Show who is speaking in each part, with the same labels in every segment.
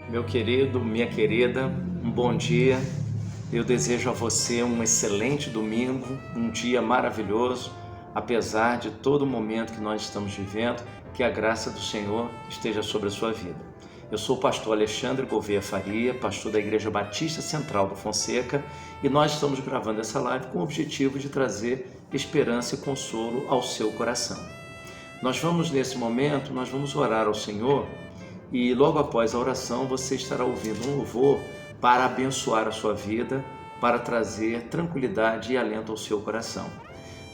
Speaker 1: Meu querido, minha querida, um bom dia. Eu desejo a você um excelente domingo, um dia maravilhoso, apesar de todo o momento que nós estamos vivendo, que a graça do Senhor esteja sobre a sua vida. Eu sou o pastor Alexandre Gouveia Faria, pastor da Igreja Batista Central do Fonseca, e nós estamos gravando essa live com o objetivo de trazer esperança e consolo ao seu coração. Nesse momento, nós vamos orar ao Senhor e logo após a oração você estará ouvindo um louvor para abençoar a sua vida, para trazer tranquilidade e alento ao seu coração.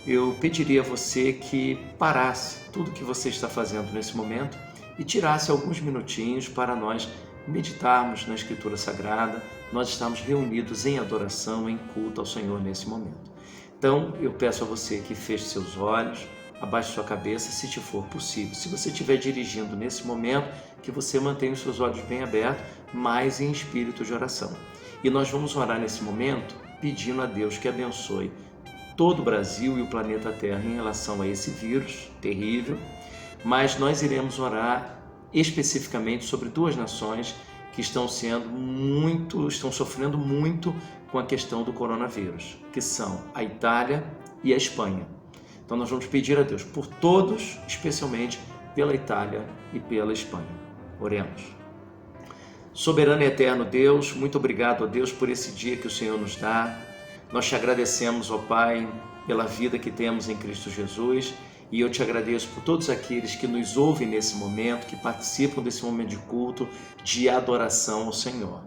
Speaker 1: Eu pediria a você que parasse tudo que você está fazendo nesse momento e tirasse alguns minutinhos para nós meditarmos na Escritura Sagrada. Nós estamos reunidos em adoração, em culto ao Senhor nesse momento. Então eu peço a você que feche seus olhos, abaixe sua cabeça se te for possível. Se você estiver dirigindo nesse momento, que você mantenha os seus olhos bem abertos, mas em espírito de oração. E nós vamos orar nesse momento pedindo a Deus que abençoe todo o Brasil e o planeta Terra em relação a esse vírus terrível, mas nós iremos orar especificamente sobre duas nações que estão sofrendo muito com a questão do coronavírus, que são a Itália e a Espanha. Então nós vamos pedir a Deus por todos, especialmente pela Itália e pela Espanha. Oremos. Soberano e eterno Deus, muito obrigado a Deus por esse dia que o Senhor nos dá. Nós te agradecemos, ó Pai, pela vida que temos em Cristo Jesus, e eu te agradeço por todos aqueles que nos ouvem nesse momento, que participam desse momento de culto, de adoração ao Senhor.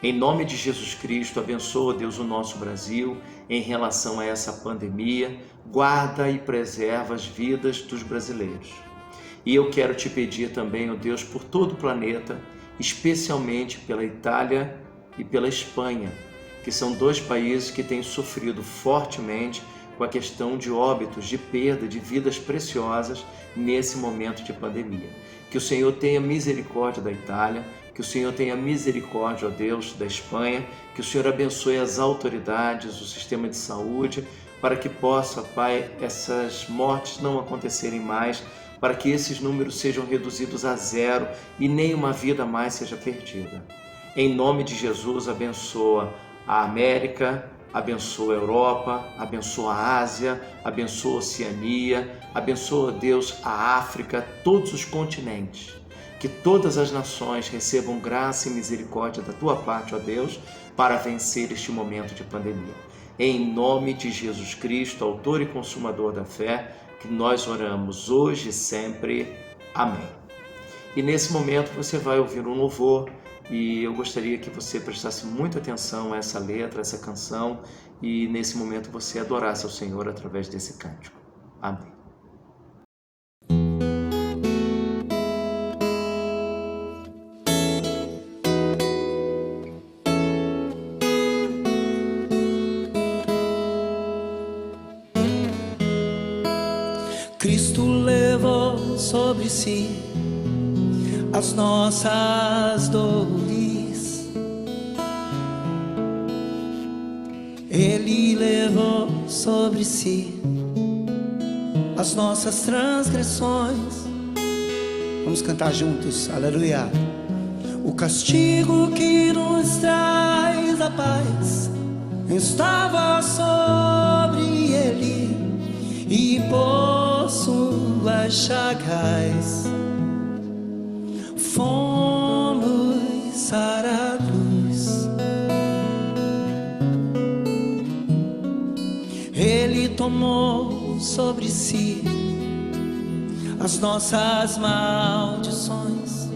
Speaker 1: Em nome de Jesus Cristo, abençoa, Deus, o nosso Brasil em relação a essa pandemia, guarda e preserva as vidas dos brasileiros. E eu quero te pedir também, ó Deus, por todo o planeta, especialmente pela Itália e pela Espanha, que são dois países que têm sofrido fortemente com a questão de óbitos, de perda de vidas preciosas nesse momento de pandemia. Que o Senhor tenha misericórdia da Itália, que o Senhor tenha misericórdia, ó Deus, da Espanha, que o Senhor abençoe as autoridades, o sistema de saúde, para que possa, Pai, essas mortes não acontecerem mais, para que esses números sejam reduzidos a zero e nenhuma vida mais seja perdida. Em nome de Jesus, abençoa a América, abençoa a Europa, abençoa a Ásia, abençoa a Oceania, abençoa, Deus, a África, todos os continentes. Que todas as nações recebam graça e misericórdia da tua parte, ó Deus, para vencer este momento de pandemia. Em nome de Jesus Cristo, autor e consumador da fé, que nós oramos hoje e sempre. Amém. E nesse momento você vai ouvir um louvor, e eu gostaria que você prestasse muita atenção a essa letra, a essa canção, e nesse momento você adorasse ao Senhor através desse cântico. Amém.
Speaker 2: Cristo levou sobre si as nossas dores, Ele levou sobre si as nossas transgressões. Vamos cantar juntos, aleluia. O castigo que nos traz a paz estava sobre Ele, e por suas chagas fomos sarados. Ele tomou sobre si as nossas maldições.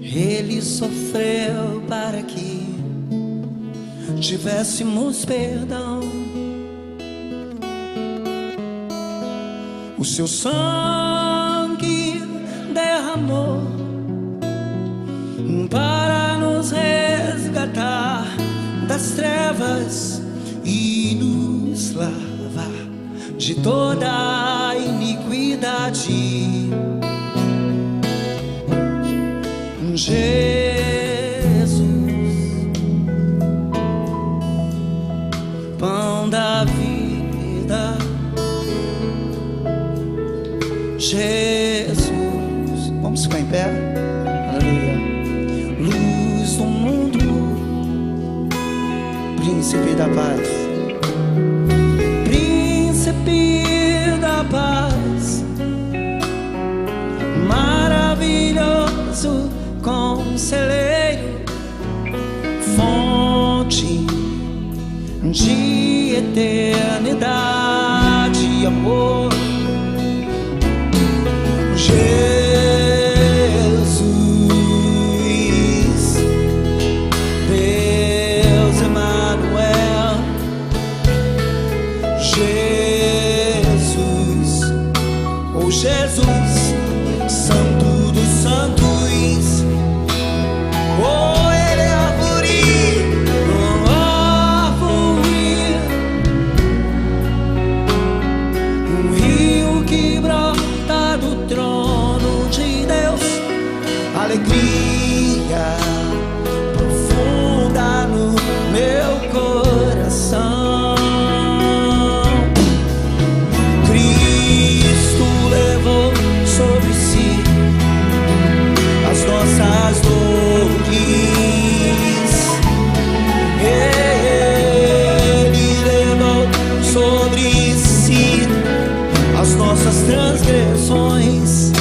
Speaker 2: Ele sofreu para que tivéssemos perdão. O seu sangue derramou para nos resgatar das trevas e nos lavar de toda a iniquidade. Jesus, pão da vida. Jesus, vamos ficar em pé. pé. Aleluia. Luz do mundo, príncipe da paz, príncipe da paz, maravilhoso conselheiro, fonte de eternidade e amor. Jesus, Deus Emanuel, Jesus, oh Jesus, Santo dos Santos, oh Ele é um rio que brota do trono de Deus, alegria profunda no meu coração. Cristo levou sobre si as nossas dores, Ele levou sobre si as nossas transgressões.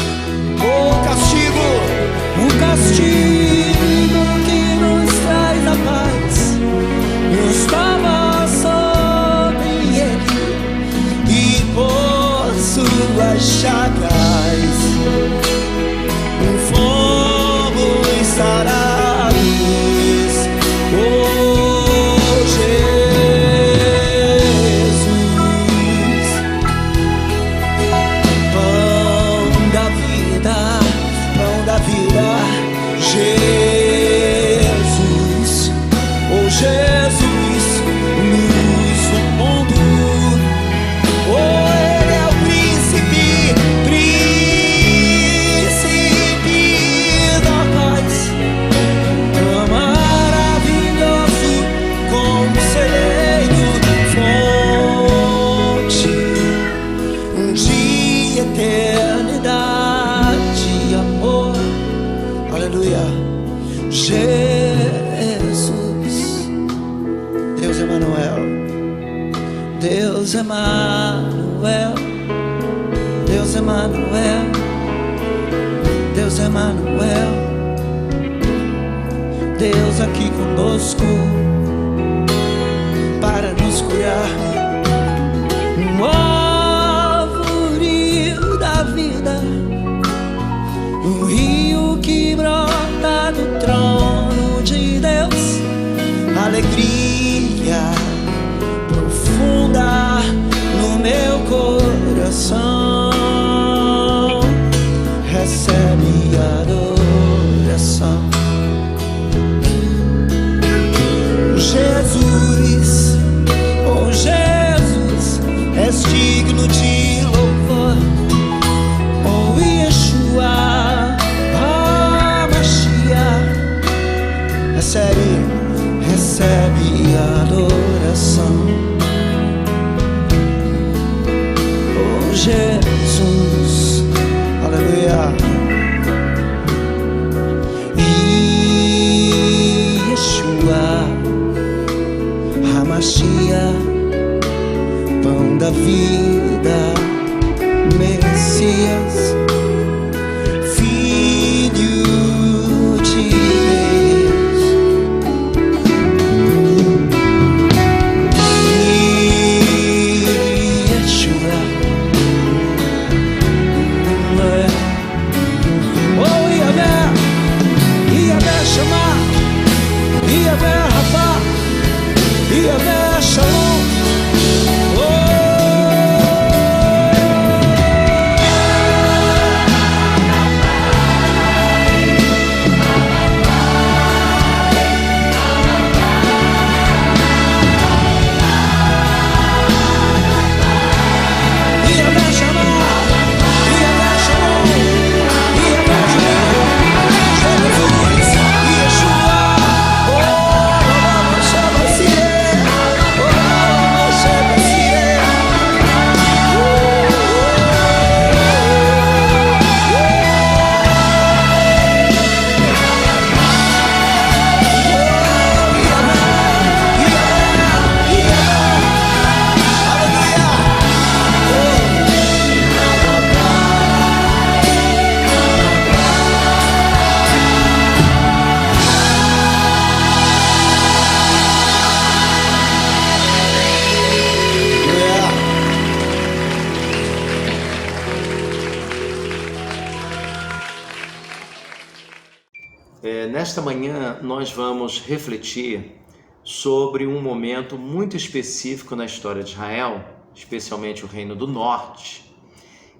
Speaker 2: O castigo que nos traz a paz estava sobre Ele, e por suas chagas fomos sarados. Oh Jesus, pão da vida, Jesus, oh Jesus, luz do mundo, oh Ele é o príncipe da paz, maravilhoso conselheiro, fonte de eternidade e amor. Aleluia. Jesus, Deus Emanuel, Deus Emanuel, Deus Emanuel, Deus Emanuel, Deus aqui conosco para nos curar. O rio da vida, um rio que brota do trono de Deus, alegria profunda no meu coração. Recebe adoração. Jesus, oh Jesus, és digno de louvor. Oh Yeshua, recebe adoração. Oh Jesus, aleluia. Yeshua, Hamashiach, pão da vida, Messias, Filho de Deus. Yeshua, oh Yahvé, Yahvé Shammah, Yahvé Rapha, Yahvé Shalom. Oh
Speaker 1: Nesta manhã nós vamos refletir sobre um momento muito específico na história de Israel, especialmente o Reino do Norte,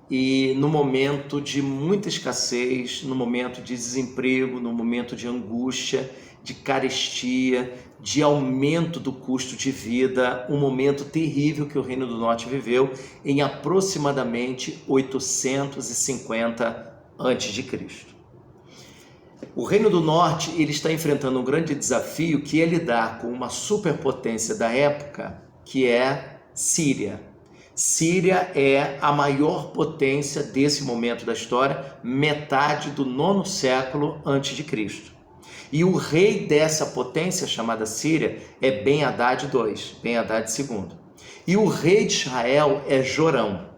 Speaker 1: e no momento de muita escassez, no momento de desemprego, no momento de angústia, de carestia, de aumento do custo de vida, um momento terrível que o Reino do Norte viveu em aproximadamente 850 a.C. O Reino do Norte ele está enfrentando um grande desafio que é lidar com uma superpotência da época, que é Síria. Síria é a maior potência desse momento da história, metade do 9º século antes de Cristo. E o rei dessa potência chamada Síria é Ben-Hadad II, Ben-Hadad II. E o rei de Israel é Jorão.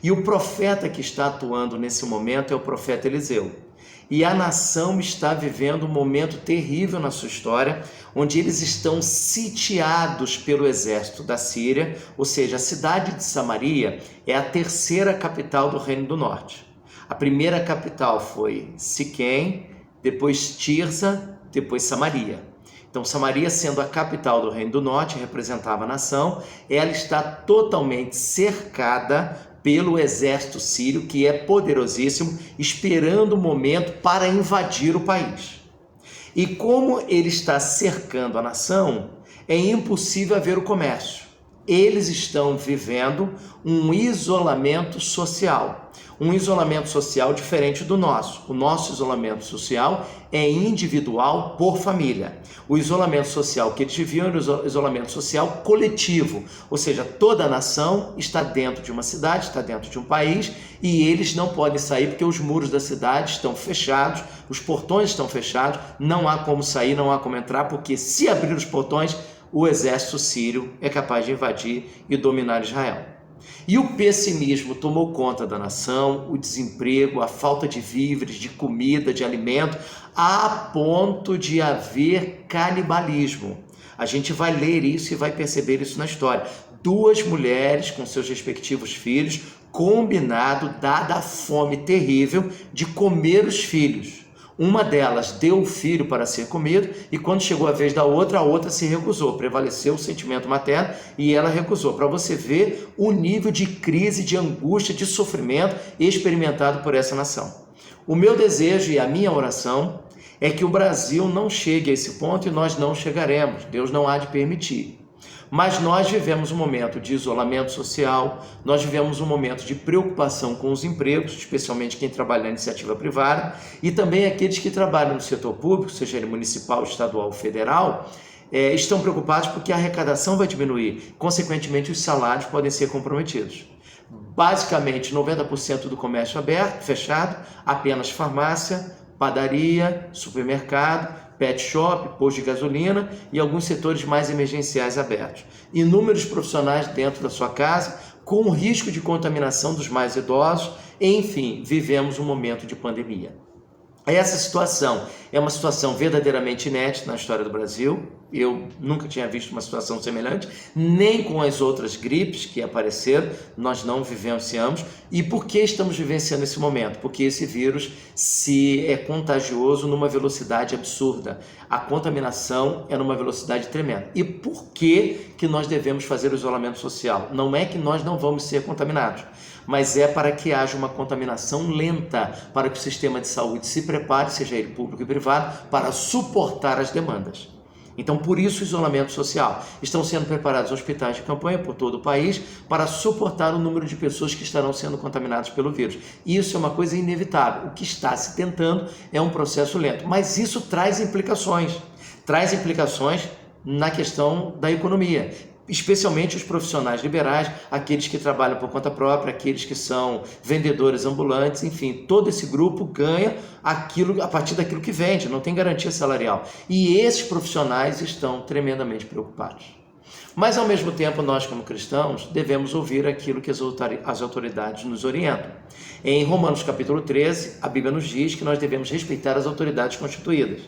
Speaker 1: E o profeta que está atuando nesse momento é o profeta Eliseu. E a nação está vivendo um momento terrível na sua história, onde eles estão sitiados pelo exército da Síria, ou seja, a cidade de Samaria é a terceira capital do Reino do Norte. A primeira capital foi Siquém, depois Tirsa, depois Samaria. Então, Samaria, sendo a capital do Reino do Norte, representava a nação, ela está totalmente cercada pelo exército sírio, que é poderosíssimo, esperando o momento para invadir o país. E como ele está cercando a nação, é impossível haver o comércio. Eles estão vivendo um isolamento social diferente do nosso. O nosso isolamento social é individual por família. O isolamento social que eles viviam era o isolamento social coletivo, ou seja, toda a nação está dentro de uma cidade, está dentro de um país e eles não podem sair porque os muros da cidade estão fechados, os portões estão fechados, não há como sair, não há como entrar, porque se abrir os portões, o exército sírio é capaz de invadir e dominar Israel. E o pessimismo tomou conta da nação, o desemprego, a falta de víveres, de comida, de alimento, a ponto de haver canibalismo. A gente vai ler isso e vai perceber isso na história. 2 mulheres com seus respectivos filhos, combinado, dada a fome terrível de comer os filhos. Uma delas deu o filho para ser comido e quando chegou a vez da outra, a outra se recusou. Prevaleceu o sentimento materno e ela recusou. Para você ver o nível de crise, de angústia, de sofrimento experimentado por essa nação. O meu desejo e a minha oração é que o Brasil não chegue a esse ponto e nós não chegaremos. Deus não há de permitir. Mas nós vivemos um momento de isolamento social, nós vivemos um momento de preocupação com os empregos, especialmente quem trabalha na iniciativa privada, e também aqueles que trabalham no setor público, seja ele municipal, estadual ou federal, estão preocupados porque a arrecadação vai diminuir, consequentemente os salários podem ser comprometidos. Basicamente 90% do comércio aberto, fechado, apenas farmácia, padaria, supermercado, pet shop, posto de gasolina e alguns setores mais emergenciais abertos. Inúmeros profissionais dentro da sua casa, com o risco de contaminação dos mais idosos, enfim, vivemos um momento de pandemia. Essa situação é uma situação verdadeiramente inédita na história do Brasil. Eu nunca tinha visto uma situação semelhante, nem com as outras gripes que apareceram, nós não vivenciamos. E por que estamos vivenciando esse momento? Porque esse vírus é contagioso numa velocidade absurda. A contaminação é numa velocidade tremenda. E por que nós devemos fazer o isolamento social? Não é que nós não vamos ser contaminados, mas é para que haja uma contaminação lenta, para que o sistema de saúde se prepare, seja ele público e privado, para suportar as demandas. Então, por isso o isolamento social. Estão sendo preparados hospitais de campanha por todo o país para suportar o número de pessoas que estarão sendo contaminadas pelo vírus. Isso é uma coisa inevitável. O que está se tentando é um processo lento, mas isso traz implicações na questão da economia. Especialmente os profissionais liberais, aqueles que trabalham por conta própria, aqueles que são vendedores ambulantes, enfim, todo esse grupo ganha aquilo a partir daquilo que vende, não tem garantia salarial. E esses profissionais estão tremendamente preocupados. Mas, ao mesmo tempo, nós, como cristãos, devemos ouvir aquilo que as autoridades nos orientam. Em Romanos capítulo 13, a Bíblia nos diz que nós devemos respeitar as autoridades constituídas.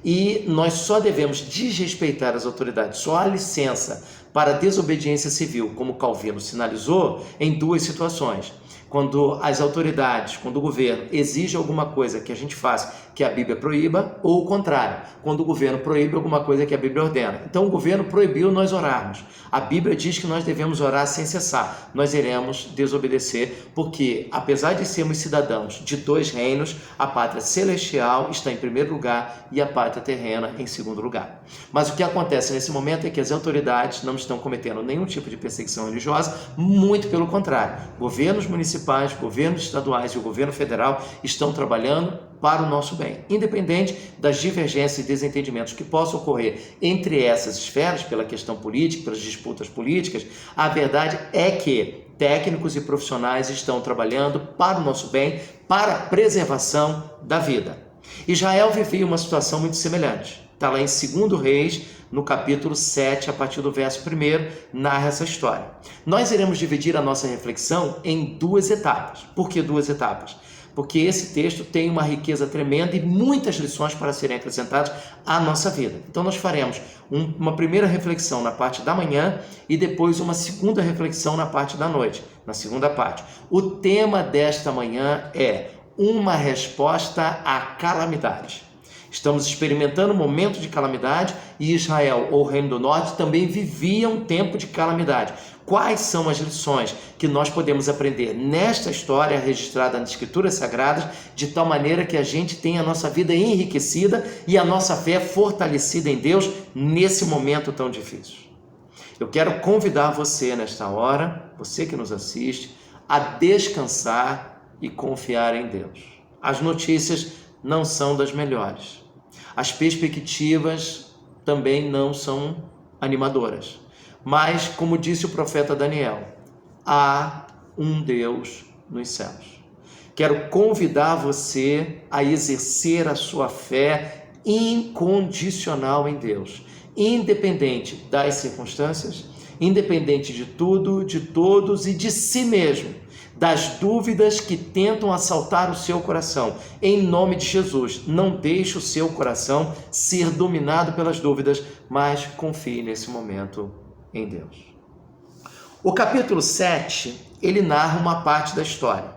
Speaker 1: E nós só devemos desrespeitar as autoridades, só há licença para desobediência civil, como Calvino sinalizou, em 2 situações. quando as autoridades, quando o governo exige alguma coisa que a gente faça que a Bíblia proíba, ou o contrário, quando o governo proíbe alguma coisa que a Bíblia ordena. Então o governo proibiu nós orarmos. A Bíblia diz que nós devemos orar sem cessar. Nós iremos desobedecer, porque apesar de sermos cidadãos de dois reinos, a pátria celestial está em primeiro lugar e a pátria terrena em segundo lugar. Mas o que acontece nesse momento é que as autoridades não estão cometendo nenhum tipo de perseguição religiosa, muito pelo contrário. Governos municipais, governos estaduais e o governo federal estão trabalhando para o nosso bem, independente das divergências e desentendimentos que possam ocorrer entre essas esferas, pela questão política, pelas disputas políticas. A verdade é que técnicos e profissionais estão trabalhando para o nosso bem, para a preservação da vida. Israel vivia uma situação muito semelhante. Está lá em 2 Reis, no capítulo 7, a partir do verso 1, narra essa história. Nós iremos dividir a nossa reflexão em duas etapas. Por que duas etapas? Porque esse texto tem uma riqueza tremenda e muitas lições para serem acrescentadas à nossa vida. Então nós faremos uma primeira reflexão na parte da manhã e depois uma segunda reflexão na parte da noite, na segunda parte. O tema desta manhã é uma resposta à calamidade. Estamos experimentando um momento de calamidade e Israel, ou Reino do Norte, também vivia um tempo de calamidade. Quais são as lições que nós podemos aprender nesta história registrada nas Escrituras Sagradas, de tal maneira que a gente tenha a nossa vida enriquecida e a nossa fé fortalecida em Deus nesse momento tão difícil? Eu quero convidar você nesta hora, você que nos assiste, a descansar e confiar em Deus. As notícias não são das melhores. As perspectivas também não são animadoras. Mas, como disse o profeta Daniel, há um Deus nos céus. Quero convidar você a exercer a sua fé incondicional em Deus, independente das circunstâncias, independente de tudo, de todos e de si mesmo, das dúvidas que tentam assaltar o seu coração. Em nome de Jesus, não deixe o seu coração ser dominado pelas dúvidas, mas confie nesse momento em Deus. O capítulo 7, ele narra uma parte da história.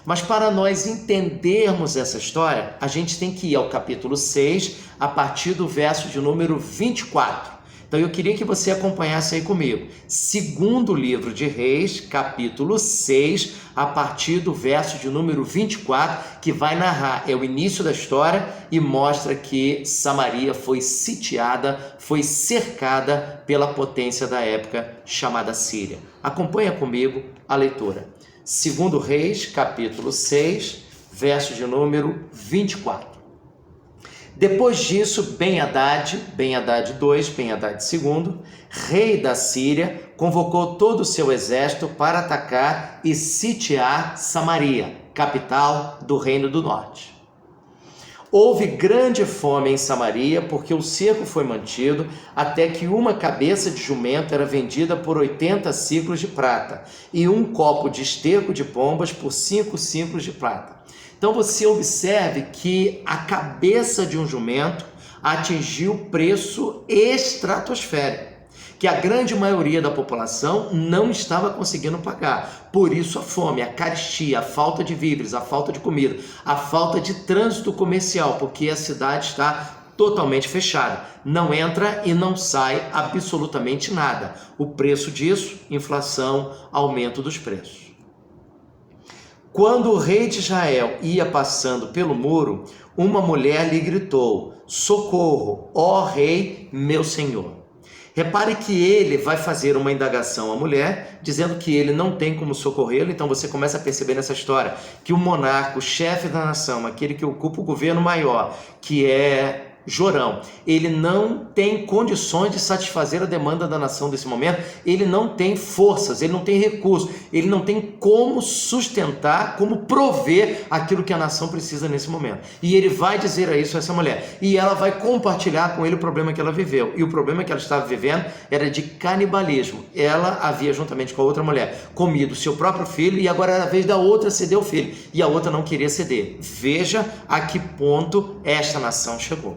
Speaker 1: Mas para nós entendermos essa história, a gente tem que ir ao capítulo 6, a partir do verso de número 24. Então eu queria que você acompanhasse aí comigo. Segundo livro de Reis, capítulo 6, a partir do verso de número 24, que vai narrar, é o início da história e mostra que Samaria foi sitiada, foi cercada pela potência da época chamada Síria. Acompanha comigo a leitura. Segundo Reis, capítulo 6, verso de número 24. Depois disso, Ben-Hadad II, rei da Síria, convocou todo o seu exército para atacar e sitiar Samaria, capital do Reino do Norte. Houve grande fome em Samaria, porque o cerco foi mantido até que uma cabeça de jumento era vendida por 80 ciclos de prata e um copo de esterco de pombas por 5 ciclos de prata. Então você observe que a cabeça de um jumento atingiu preço estratosférico, que a grande maioria da população não estava conseguindo pagar. Por isso a fome, a carestia, a falta de víveres, a falta de comida, a falta de trânsito comercial, porque a cidade está totalmente fechada. Não entra e não sai absolutamente nada. O preço disso, inflação, aumento dos preços. Quando o rei de Israel ia passando pelo muro, uma mulher lhe gritou: socorro, ó rei, meu senhor. Repare que ele vai fazer uma indagação à mulher, dizendo que ele não tem como socorrê-lo. Então você começa a perceber nessa história que o monarca, o chefe da nação, aquele que ocupa o governo maior, que é Jorão, ele não tem condições de satisfazer a demanda da nação desse momento, ele não tem forças, ele não tem recursos, ele não tem como sustentar, como prover aquilo que a nação precisa nesse momento. E ele vai dizer isso a essa mulher, e ela vai compartilhar com ele o problema que ela viveu, e o problema que ela estava vivendo era de canibalismo. Ela havia, juntamente com a outra mulher, comido seu próprio filho, e agora era a vez da outra ceder o filho, e a outra não queria ceder. Veja a que ponto esta nação chegou.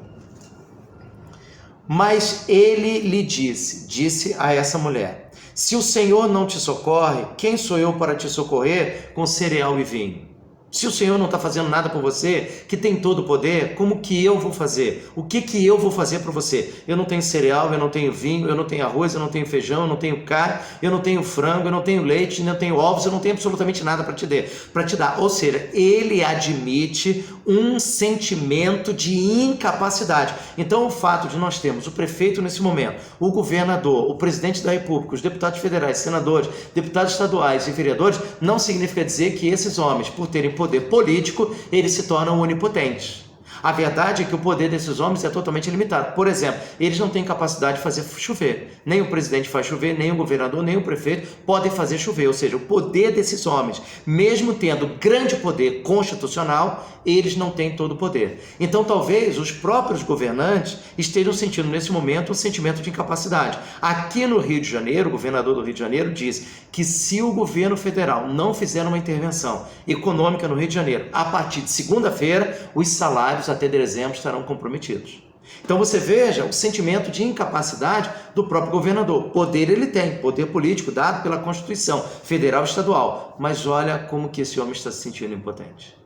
Speaker 1: Mas ele lhe disse a essa mulher: Se o Senhor não te socorre, quem sou eu para te socorrer com cereal e vinho? Se o Senhor não está fazendo nada por você, que tem todo o poder, como que eu vou fazer? O que eu vou fazer para você? Eu não tenho cereal, eu não tenho vinho, eu não tenho arroz, eu não tenho feijão, eu não tenho carne, eu não tenho frango, eu não tenho leite, eu não tenho ovos, eu não tenho absolutamente nada para te dar. Ou seja, ele admite um sentimento de incapacidade. Então, o fato de nós termos o prefeito nesse momento, o governador, o presidente da República, os deputados federais, senadores, deputados estaduais e vereadores, não significa dizer que esses homens, por terem poder político, eles se tornam onipotentes. A verdade é que o poder desses homens é totalmente limitado. Por exemplo, eles não têm capacidade de fazer chover. Nem o presidente faz chover, nem o governador, nem o prefeito podem fazer chover. Ou seja, o poder desses homens, mesmo tendo grande poder constitucional, eles não têm todo o poder. Então, talvez os próprios governantes estejam sentindo nesse momento um sentimento de incapacidade. Aqui no Rio de Janeiro, o governador do Rio de Janeiro diz que se o governo federal não fizer uma intervenção econômica no Rio de Janeiro, a partir de segunda-feira, os salários até dezembro estarão comprometidos. Então você veja o sentimento de incapacidade do próprio governador. Poder ele tem, poder político dado pela Constituição Federal e Estadual. Mas olha como que esse homem está se sentindo impotente.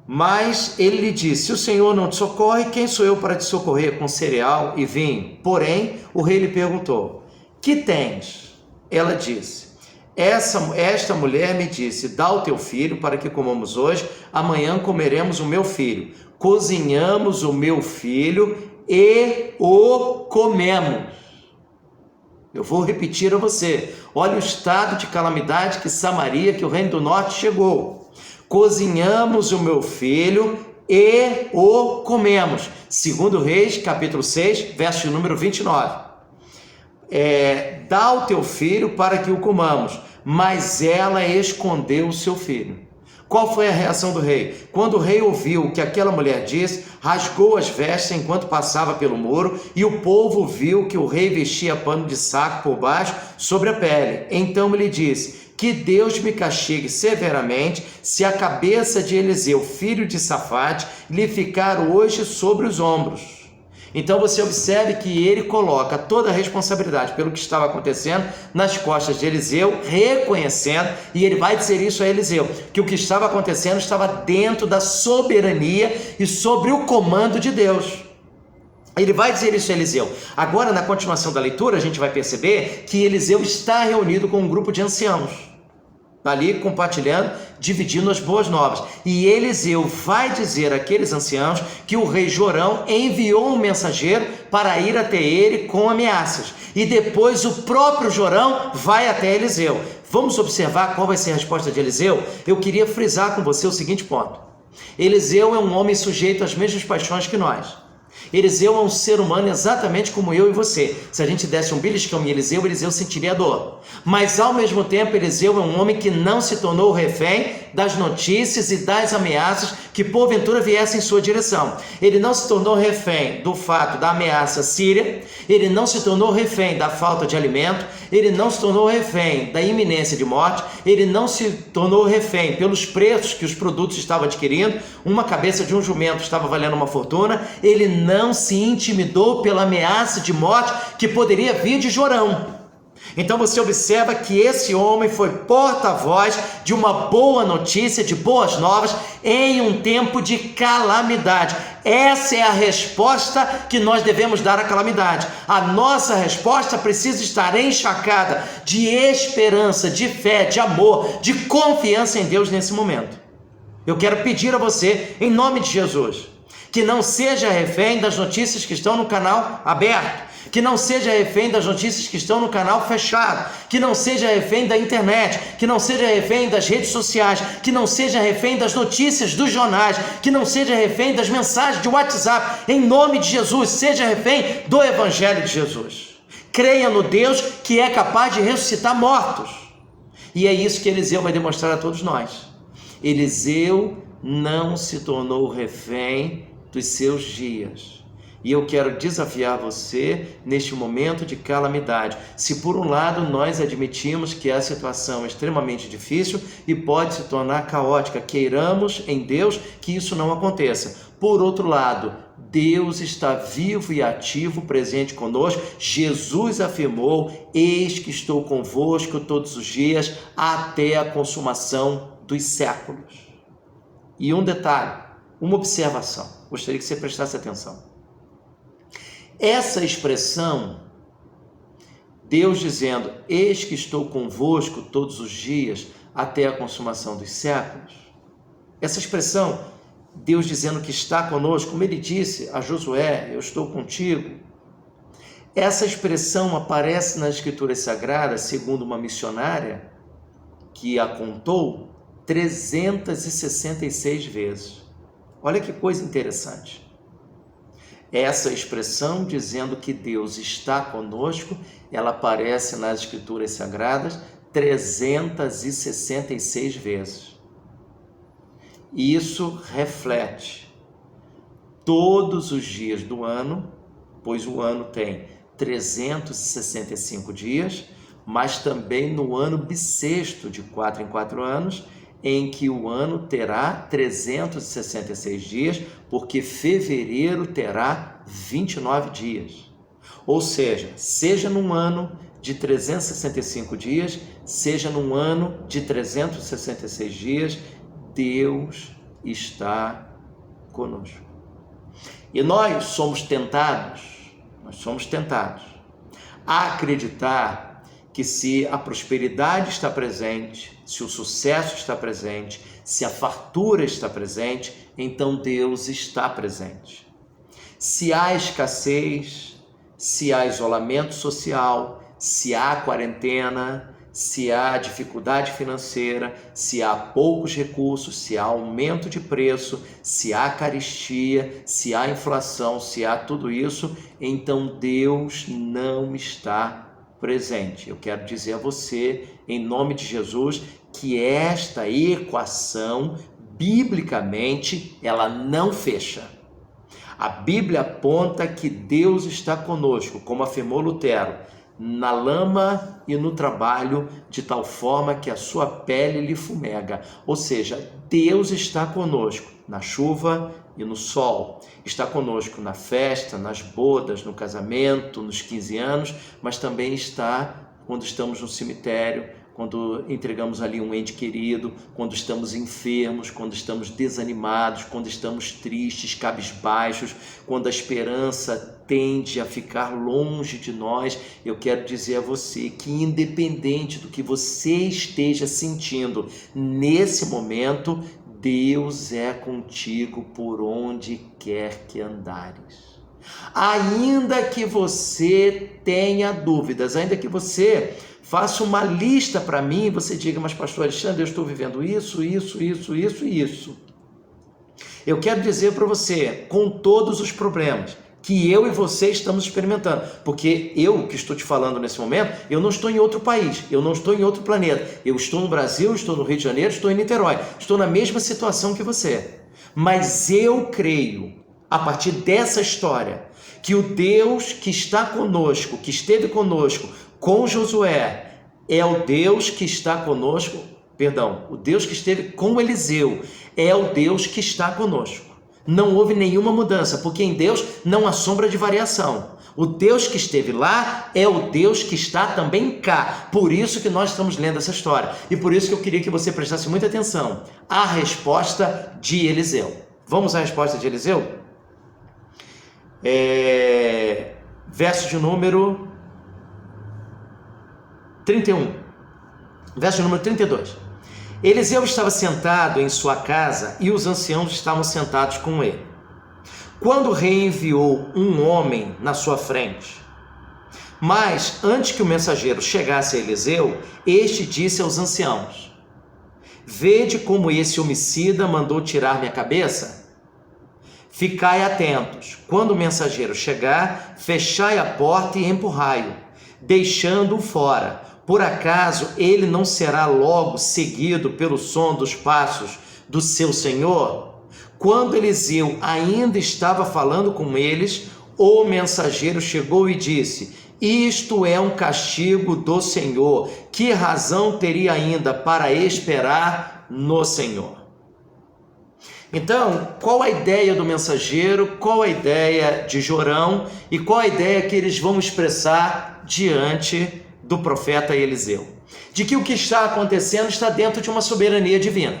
Speaker 1: Mas ele lhe disse: se o Senhor não te socorre, quem sou eu para te socorrer com cereal e vinho? Porém, o rei lhe perguntou: que tens? Ela disse: esta mulher me disse, dá o teu filho para que comamos hoje, amanhã comeremos o meu filho. Cozinhamos o meu filho e o comemos. Eu vou repetir a você, olha o estado de calamidade que Samaria, que o reino do norte chegou. Cozinhamos o meu filho e o comemos. Segundo Reis, capítulo 6, verso número 29. Dá o teu filho para que o comamos, mas ela escondeu o seu filho. Qual foi a reação do rei? Quando o rei ouviu o que aquela mulher disse, rasgou as vestes enquanto passava pelo muro, e o povo viu que o rei vestia pano de saco por baixo sobre a pele. Então ele disse: que Deus me castigue severamente se a cabeça de Eliseu, filho de Safate, lhe ficar hoje sobre os ombros. Então você observe que ele coloca toda a responsabilidade pelo que estava acontecendo nas costas de Eliseu, reconhecendo, e ele vai dizer isso a Eliseu, que o que estava acontecendo estava dentro da soberania e sobre o comando de Deus. Ele vai dizer isso a Eliseu. Agora, na continuação da leitura, a gente vai perceber que Eliseu está reunido com um grupo de anciãos, ali compartilhando, dividindo as boas novas. E Eliseu vai dizer àqueles anciãos que o rei Jorão enviou um mensageiro para ir até ele com ameaças. E depois o próprio Jorão vai até Eliseu. Vamos observar qual vai ser a resposta de Eliseu? Eu queria frisar com você o seguinte ponto. Eliseu é um homem sujeito às mesmas paixões que nós. Eliseu é um ser humano exatamente como eu e você. Se a gente desse um beliscão em Eliseu, Eliseu sentiria dor. Mas ao mesmo tempo, Eliseu é um homem que não se tornou refém das notícias e das ameaças que porventura viessem em sua direção. Ele não se tornou refém do fato da ameaça síria, ele não se tornou refém da falta de alimento, ele não se tornou refém da iminência de morte, ele não se tornou refém pelos preços que os produtos estavam adquirindo. Uma cabeça de um jumento estava valendo uma fortuna. Ele não se intimidou pela ameaça de morte que poderia vir de Jorão. Então você observa que esse homem foi porta-voz de uma boa notícia, de boas novas, em um tempo de calamidade. Essa é a resposta que nós devemos dar à calamidade. A nossa resposta precisa estar encharcada de esperança, de fé, de amor, de confiança em Deus nesse momento. Eu quero pedir a você, em nome de Jesus, que não seja refém das notícias que estão no canal aberto, que não seja refém das notícias que estão no canal fechado, que não seja refém da internet, que não seja refém das redes sociais, que não seja refém das notícias dos jornais, que não seja refém das mensagens de WhatsApp. Em nome de Jesus, seja refém do Evangelho de Jesus. Creia no Deus que é capaz de ressuscitar mortos. E é isso que Eliseu vai demonstrar a todos nós. Eliseu não se tornou refém dos seus dias. E eu quero desafiar você neste momento de calamidade. Se por um lado nós admitimos que a situação é extremamente difícil e pode se tornar caótica, queiramos em Deus que isso não aconteça. Por outro lado, Deus está vivo e ativo, presente conosco. Jesus afirmou: eis que estou convosco todos os dias até a consumação dos séculos. E um detalhe, uma observação, gostaria que você prestasse atenção. Essa expressão, Deus dizendo, eis que estou convosco todos os dias até a consumação dos séculos, essa expressão, Deus dizendo que está conosco, como ele disse a Josué, eu estou contigo, essa expressão aparece nas Escrituras Sagradas, segundo uma missionária que a contou, 366 vezes. Olha que coisa interessante. Essa expressão dizendo que Deus está conosco, ela aparece nas Escrituras Sagradas 366 vezes. Isso reflete todos os dias do ano, pois o ano tem 365 dias, mas também no ano bissexto de 4 em 4 anos, em que o ano terá 366 dias, porque fevereiro terá 29 dias. Ou seja num ano de 365 dias, seja num ano de 366 dias, Deus está conosco. E nós somos tentados a acreditar que se a prosperidade está presente, se o sucesso está presente, se a fartura está presente, então Deus está presente. Se há escassez, se há isolamento social, se há quarentena, se há dificuldade financeira, se há poucos recursos, se há aumento de preço, se há carestia, se há inflação, se há tudo isso, então Deus não está presente. Eu quero dizer a você, em nome de Jesus, que esta equação, biblicamente, ela não fecha. A Bíblia aponta que Deus está conosco, como afirmou Lutero, na lama e no trabalho, de tal forma que a sua pele lhe fumega. Ou seja, Deus está conosco na chuva e no sol. Está conosco na festa, nas bodas, no casamento, nos 15 anos, mas também está quando estamos no cemitério, quando entregamos ali um ente querido, quando estamos enfermos, quando estamos desanimados, quando estamos tristes, cabisbaixos, quando a esperança tende a ficar longe de nós. Eu quero dizer a você que, independente do que você esteja sentindo nesse momento, Deus é contigo por onde quer que andares. Ainda que você tenha dúvidas, ainda que você faça uma lista para mim, você diga, mas pastor Alexandre, eu estou vivendo isso. Eu quero dizer para você, com todos os problemas que eu e você estamos experimentando, porque eu que estou te falando nesse momento, eu não estou em outro país, eu não estou em outro planeta, eu estou no Brasil, estou no Rio de Janeiro, estou em Niterói, estou na mesma situação que você, mas eu creio, a partir dessa história, que o Deus que está conosco, que esteve conosco com Josué, é o Deus que está conosco, o Deus que esteve com Eliseu, é o Deus que está conosco. Não houve nenhuma mudança, porque em Deus não há sombra de variação. O Deus que esteve lá é o Deus que está também cá. Por isso que nós estamos lendo essa história. E por isso que eu queria que você prestasse muita atenção à resposta de Eliseu. Vamos à resposta de Eliseu? Verso de número 31. Verso de número 32. Eliseu estava sentado em sua casa e os anciãos estavam sentados com ele. Quando o rei enviou um homem na sua frente, mas antes que o mensageiro chegasse a Eliseu, este disse aos anciãos: vede como esse homicida mandou tirar minha cabeça? Ficai atentos, quando o mensageiro chegar, fechai a porta e empurrai-o, deixando-o fora. Por acaso ele não será logo seguido pelo som dos passos do seu senhor? Quando Eliseu ainda estava falando com eles, o mensageiro chegou e disse: isto é um castigo do Senhor. Que razão teria ainda para esperar no Senhor? Então, qual a ideia do mensageiro, qual a ideia de Jorão e qual a ideia que eles vão expressar diante do profeta Eliseu? De que o que está acontecendo está dentro de uma soberania divina.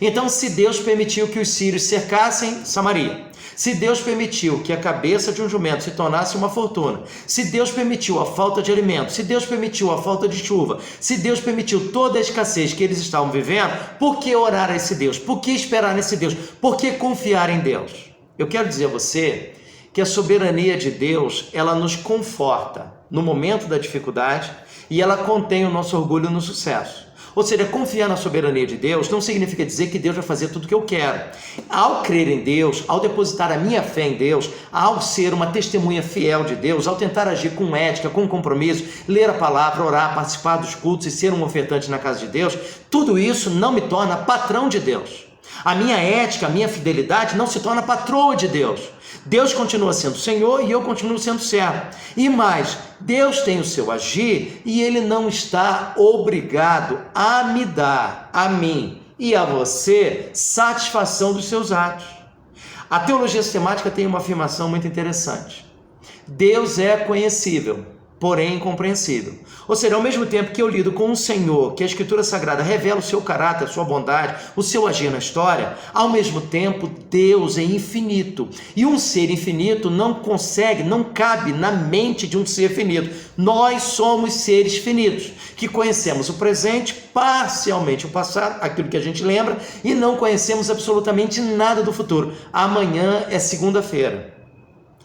Speaker 1: Então, se Deus permitiu que os sírios cercassem Samaria, se Deus permitiu que a cabeça de um jumento se tornasse uma fortuna, se Deus permitiu a falta de alimento, se Deus permitiu a falta de chuva, se Deus permitiu toda a escassez que eles estavam vivendo, por que orar a esse Deus? Por que esperar nesse Deus? Por que confiar em Deus? Eu quero dizer a você que a soberania de Deus, ela nos conforta no momento da dificuldade e ela contém o nosso orgulho no sucesso. Ou seja, confiar na soberania de Deus não significa dizer que Deus vai fazer tudo o que eu quero. Ao crer em Deus, ao depositar a minha fé em Deus, ao ser uma testemunha fiel de Deus, ao tentar agir com ética, com compromisso, ler a palavra, orar, participar dos cultos e ser um ofertante na casa de Deus, tudo isso não me torna patrão de Deus. A minha ética, a minha fidelidade não se torna patroa de Deus. Deus continua sendo Senhor e eu continuo sendo servo. E mais, Deus tem o seu agir e Ele não está obrigado a me dar, a mim e a você, satisfação dos seus atos. A teologia sistemática tem uma afirmação muito interessante. Deus é conhecível, porém incompreensível. Ou seja, ao mesmo tempo que eu lido com um Senhor, que a Escritura Sagrada revela o seu caráter, a sua bondade, o seu agir na história, ao mesmo tempo Deus é infinito. E um ser infinito não consegue, não cabe na mente de um ser finito. Nós somos seres finitos, que conhecemos o presente, parcialmente o passado, aquilo que a gente lembra, e não conhecemos absolutamente nada do futuro. Amanhã é segunda-feira.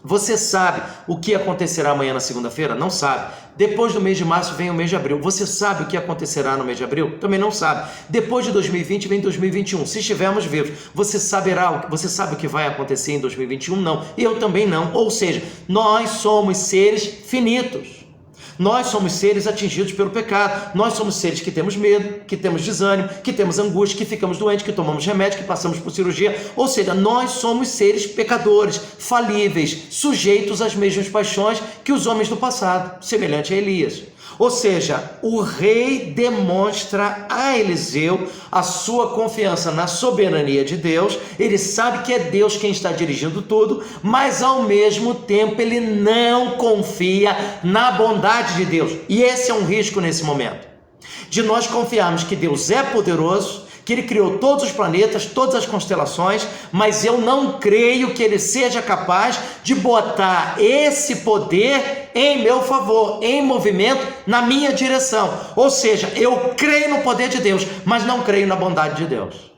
Speaker 1: Você sabe o que acontecerá amanhã na segunda-feira? Não sabe. Depois do mês de março vem o mês de abril. Você sabe o que acontecerá no mês de abril? Também não sabe. Depois de 2020 vem 2021. Se estivermos vivos, você sabe o que vai acontecer em 2021? Não. Eu também não. Ou seja, nós somos seres finitos. Nós somos seres atingidos pelo pecado, nós somos seres que temos medo, que temos desânimo, que temos angústia, que ficamos doentes, que tomamos remédio, que passamos por cirurgia, ou seja, nós somos seres pecadores, falíveis, sujeitos às mesmas paixões que os homens do passado, semelhante a Elias. Ou seja, o rei demonstra a Eliseu a sua confiança na soberania de Deus. Ele sabe que é Deus quem está dirigindo tudo, mas ao mesmo tempo ele não confia na bondade de Deus. E esse é um risco nesse momento, de nós confiarmos que Deus é poderoso, que Ele criou todos os planetas, todas as constelações, mas eu não creio que Ele seja capaz de botar esse poder em meu favor, em movimento, na minha direção. Ou seja, eu creio no poder de Deus, mas não creio na bondade de Deus.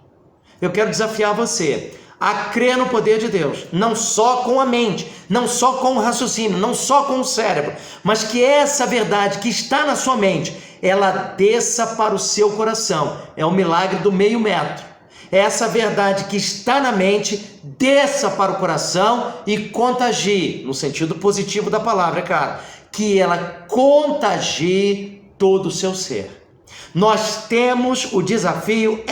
Speaker 1: Eu quero desafiar você a crer no poder de Deus, não só com a mente, não só com o raciocínio, não só com o cérebro, mas que essa verdade que está na sua mente, ela desça para o seu coração. É o milagre do meio metro. Essa verdade que está na mente, desça para o coração e contagie, no sentido positivo da palavra, cara, que ela contagie todo o seu ser. Nós temos o desafio,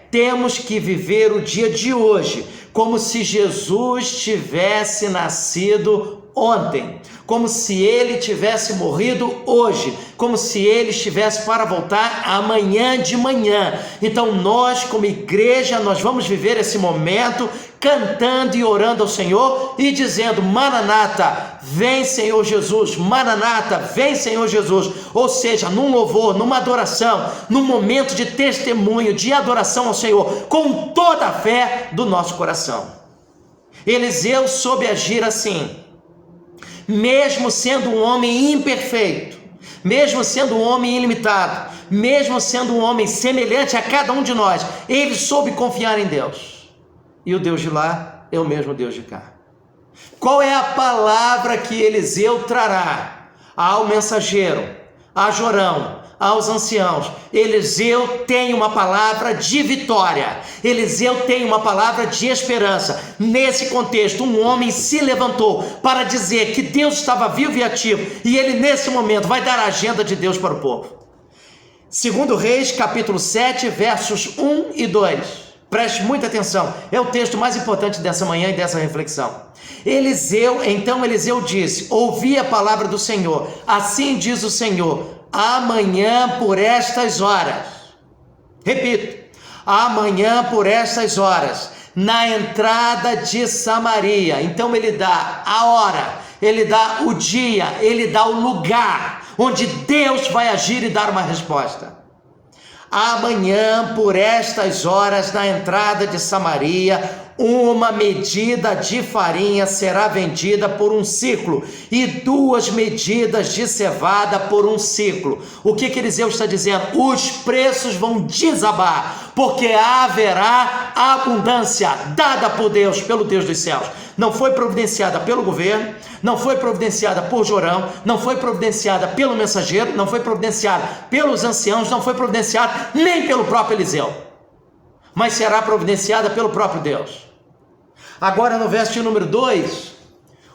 Speaker 1: temos que viver o dia de hoje como se Jesus tivesse nascido ontem, como se ele tivesse morrido hoje, como se ele estivesse para voltar amanhã de manhã. Então nós, como igreja, nós vamos viver esse momento cantando e orando ao Senhor e dizendo: Maranata, vem Senhor Jesus, Maranata, vem Senhor Jesus. Ou seja, num louvor, numa adoração, num momento de testemunho, de adoração ao Senhor, com toda a fé do nosso coração. Eliseu soube agir assim, mesmo sendo um homem imperfeito, mesmo sendo um homem ilimitado, mesmo sendo um homem semelhante a cada um de nós, ele soube confiar em Deus. E o Deus de lá é o mesmo Deus de cá. Qual é a palavra que Eliseu trará ao mensageiro, a Jorão, aos anciãos? Eliseu tem uma palavra de vitória, Eliseu tem uma palavra de esperança. Nesse contexto, um homem se levantou para dizer que Deus estava vivo e ativo, e ele nesse momento vai dar a agenda de Deus para o povo. 2 Reis, capítulo 7, versos 1 e 2. Preste muita atenção, é o texto mais importante dessa manhã e dessa reflexão. Então Eliseu disse: ouvi a palavra do Senhor, assim diz o Senhor, amanhã por estas horas, repito, amanhã por estas horas, na entrada de Samaria. Então ele dá a hora, ele dá o dia, ele dá o lugar onde Deus vai agir e dar uma resposta. Amanhã, por estas horas, na entrada de Samaria, uma medida de farinha será vendida por um ciclo e 2 medidas de cevada por um ciclo. O que Eliseu está dizendo? Os preços vão desabar, porque haverá abundância dada por Deus, pelo Deus dos céus. Não foi providenciada pelo governo, não foi providenciada por Jorão, não foi providenciada pelo mensageiro, não foi providenciada pelos anciãos, não foi providenciada nem pelo próprio Eliseu, mas será providenciada pelo próprio Deus. Agora no verso de número 2,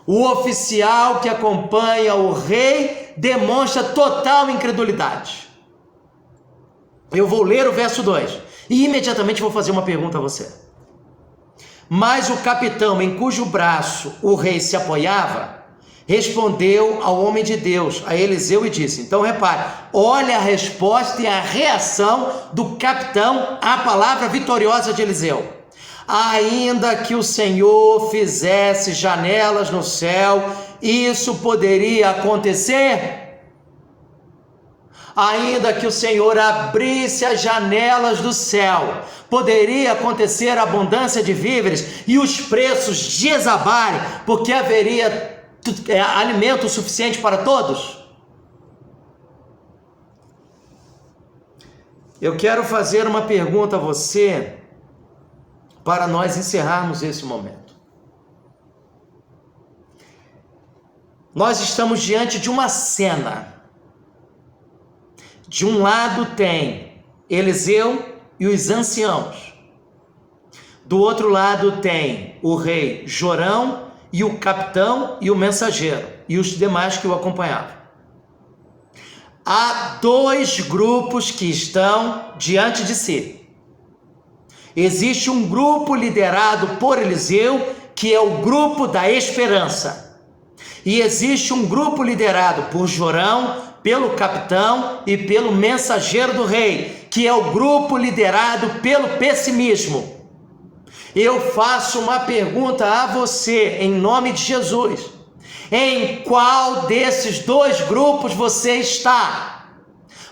Speaker 1: o oficial que acompanha o rei demonstra total incredulidade. Eu vou ler o verso 2 e imediatamente vou fazer uma pergunta a você. Mas o capitão em cujo braço o rei se apoiava, respondeu ao homem de Deus, a Eliseu, e disse, então repare, olha a resposta e a reação do capitão à palavra vitoriosa de Eliseu. Ainda que o Senhor fizesse janelas no céu, isso poderia acontecer? Ainda que o Senhor abrisse as janelas do céu, poderia acontecer abundância de víveres e os preços desabarem, porque haveria alimento suficiente para todos? Eu quero fazer uma pergunta a você para nós encerrarmos esse momento. Nós estamos diante de uma cena. De um lado tem Eliseu e os anciãos. Do outro lado tem o rei Jorão e o capitão e o mensageiro e os demais que o acompanhavam. Há 2 grupos que estão diante de si. Existe um grupo liderado por Eliseu, que é o grupo da esperança. E existe um grupo liderado por Jorão, pelo capitão e pelo mensageiro do rei, que é o grupo liderado pelo pessimismo. Eu faço uma pergunta a você, em nome de Jesus. Em qual desses 2 grupos você está?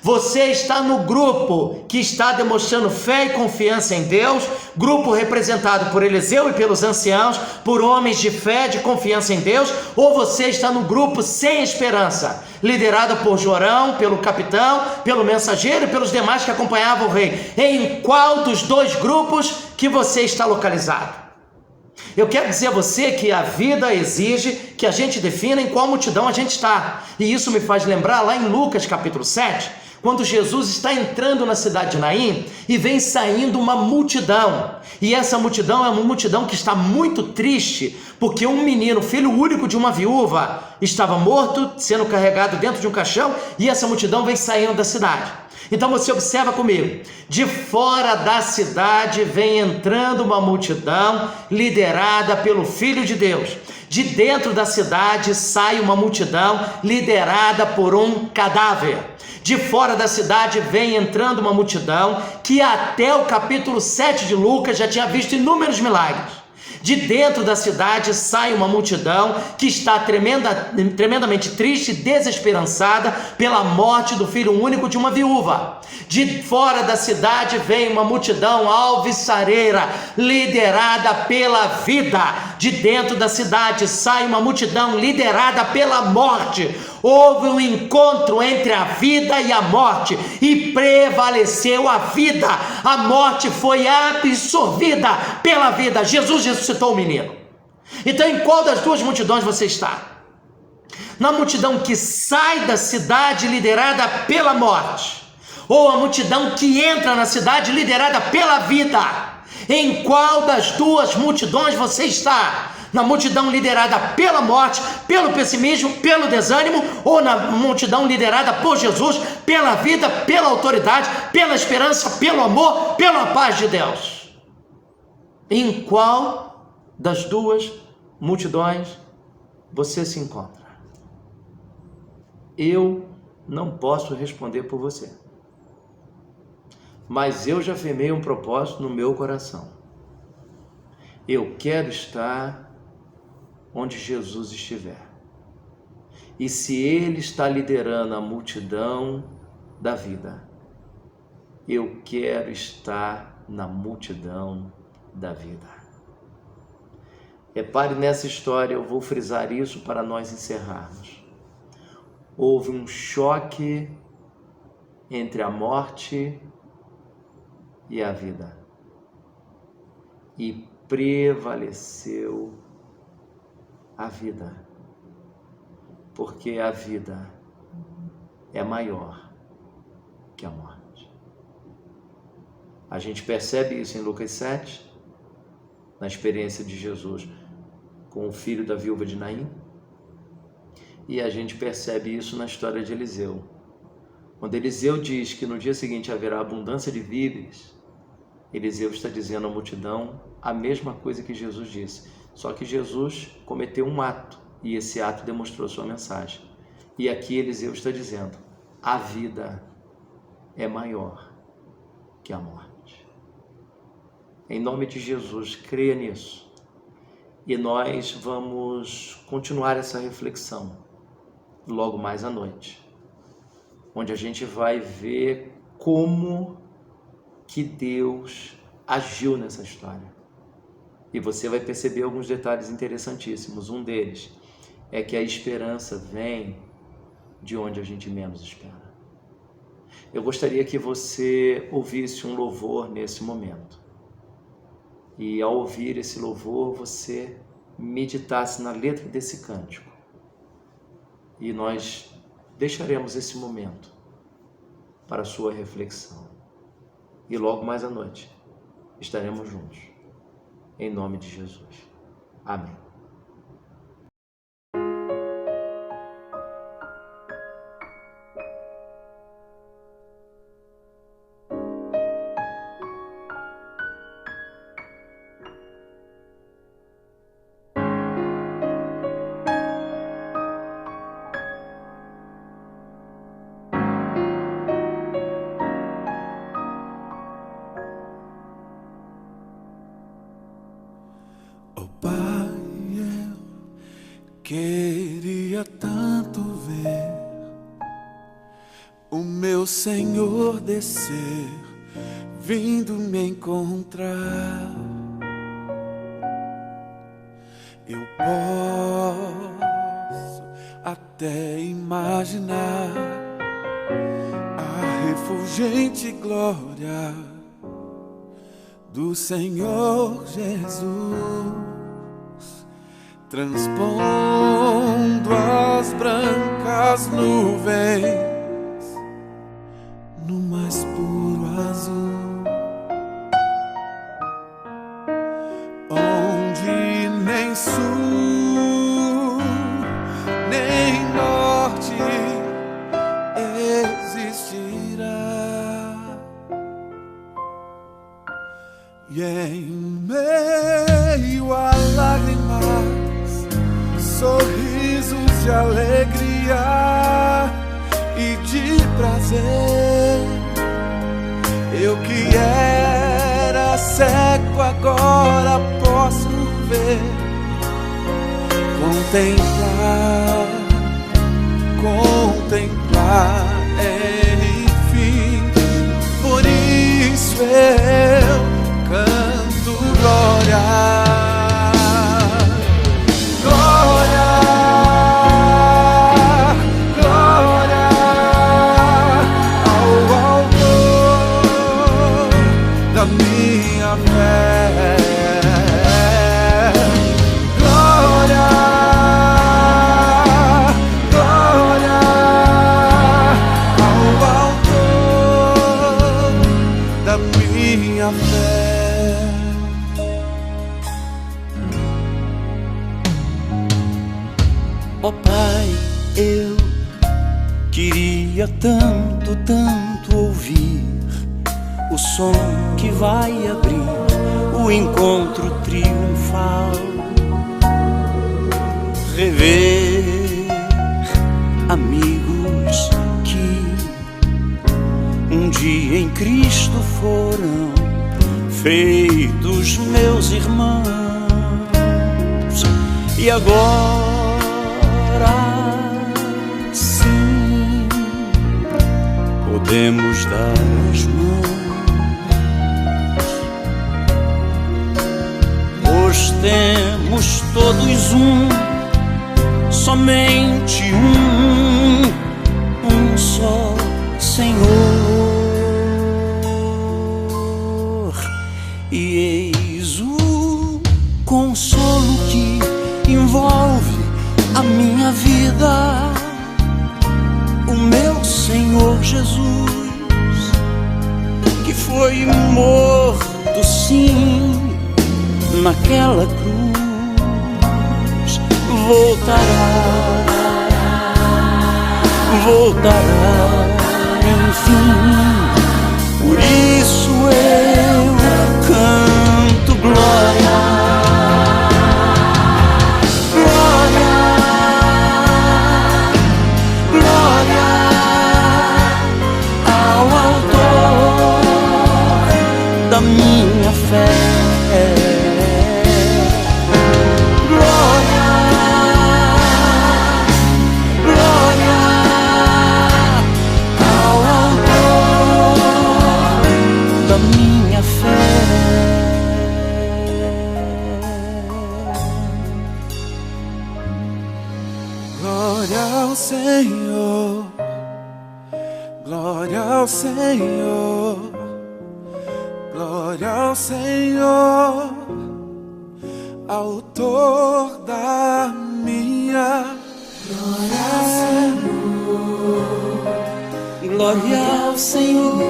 Speaker 1: Você está no grupo que está demonstrando fé e confiança em Deus, grupo representado por Eliseu e pelos anciãos, por homens de fé, de confiança em Deus, ou você está no grupo sem esperança, liderado por Jorão, pelo capitão, pelo mensageiro e pelos demais que acompanhavam o rei? Em qual dos 2 grupos que você está localizado? Eu quero dizer a você que a vida exige que a gente defina em qual multidão a gente está. E isso me faz lembrar lá em Lucas capítulo 7, quando Jesus está entrando na cidade de Naim e vem saindo uma multidão. E essa multidão é uma multidão que está muito triste, porque um menino, filho único de uma viúva, estava morto, sendo carregado dentro de um caixão, e essa multidão vem saindo da cidade. Então você observa comigo, de fora da cidade vem entrando uma multidão liderada pelo Filho de Deus. De dentro da cidade sai uma multidão liderada por um cadáver. De fora da cidade vem entrando uma multidão que até o capítulo 7 de Lucas já tinha visto inúmeros milagres. De dentro da cidade sai uma multidão que está tremendamente triste e desesperançada pela morte do filho único de uma viúva. De fora da cidade vem uma multidão alvissareira, liderada pela vida. De dentro da cidade sai uma multidão liderada pela morte. Houve um encontro entre a vida e a morte e prevaleceu a vida. A morte foi absorvida pela vida. Jesus ressuscitou o menino. Então, em qual das 2 multidões você está? Na multidão que sai da cidade liderada pela morte, ou a multidão que entra na cidade liderada pela vida? Em qual das 2 multidões você está? Na multidão liderada pela morte, pelo pessimismo, pelo desânimo, ou na multidão liderada por Jesus, pela vida, pela autoridade, pela esperança, pelo amor, pela paz de Deus? Em qual das duas multidões você se encontra? Eu não posso responder por você, mas eu já firmei um propósito no meu coração. Eu quero estar onde Jesus estiver. E se Ele está liderando a multidão da vida, eu quero estar na multidão da vida. Repare nessa história, eu vou frisar isso para nós encerrarmos. Houve um choque entre a morte e a vida, e prevaleceu a vida, porque a vida é maior que a morte. A gente percebe isso em Lucas 7, na experiência de Jesus com o filho da viúva de Naim, e a gente percebe isso na história de Eliseu. Quando Eliseu diz que no dia seguinte haverá abundância de víveres, Eliseu está dizendo à multidão a mesma coisa que Jesus disse, só que Jesus cometeu um ato, e esse ato demonstrou sua mensagem. E aqui Eliseu está dizendo, a vida é maior que a morte. Em nome de Jesus, creia nisso. E nós vamos continuar essa reflexão logo mais à noite, onde a gente vai ver como que Deus agiu nessa história. E você vai perceber alguns detalhes interessantíssimos. Um deles é que a esperança vem de onde a gente menos espera. Eu gostaria que você ouvisse um louvor nesse momento. E ao ouvir esse louvor, você meditasse na letra desse cântico. E nós deixaremos esse momento para a sua reflexão. E logo mais à noite estaremos juntos. Em nome de Jesus. Amém.
Speaker 2: Queria tanto ver o meu Senhor descer, vindo me encontrar. Eu posso até imaginar a refulgente glória do Senhor Jesus, transpondo as brancas nuvens no mais puro azul, onde nem sul nem norte existirá. E em meio a lágrimas, sorrisos de alegria e de prazer, eu que era cego agora posso ver, contemplar, enfim. Por isso eu canto glória.
Speaker 3: Ó Pai, eu queria tanto ouvir o som que vai abrir o o encontro triunfal, rever amigos que um dia em Cristo foram feitos meus irmãos, e agora sim podemos dar as mãos, pois temos todos somente um só Senhor, e eis o consolo que envolve a minha vida, o meu Senhor Jesus, que foi morto sim naquela cruz, voltará, enfim. Por isso eu canto glória, glória, glória ao autor da minha fé.
Speaker 4: Senhor, glória ao Senhor, glória ao Senhor, autor da minha glória ao Senhor,
Speaker 3: glória ao Senhor,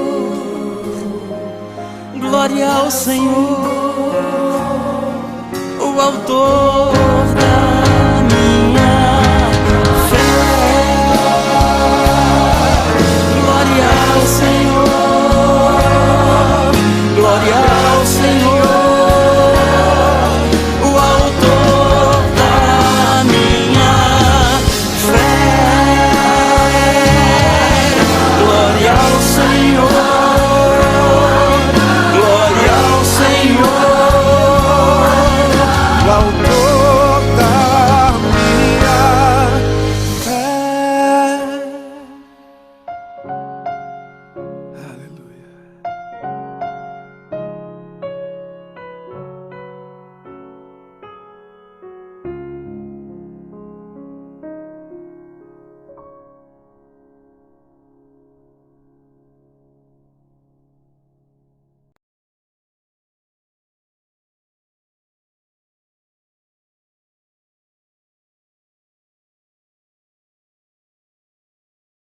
Speaker 3: glória ao Senhor, o autor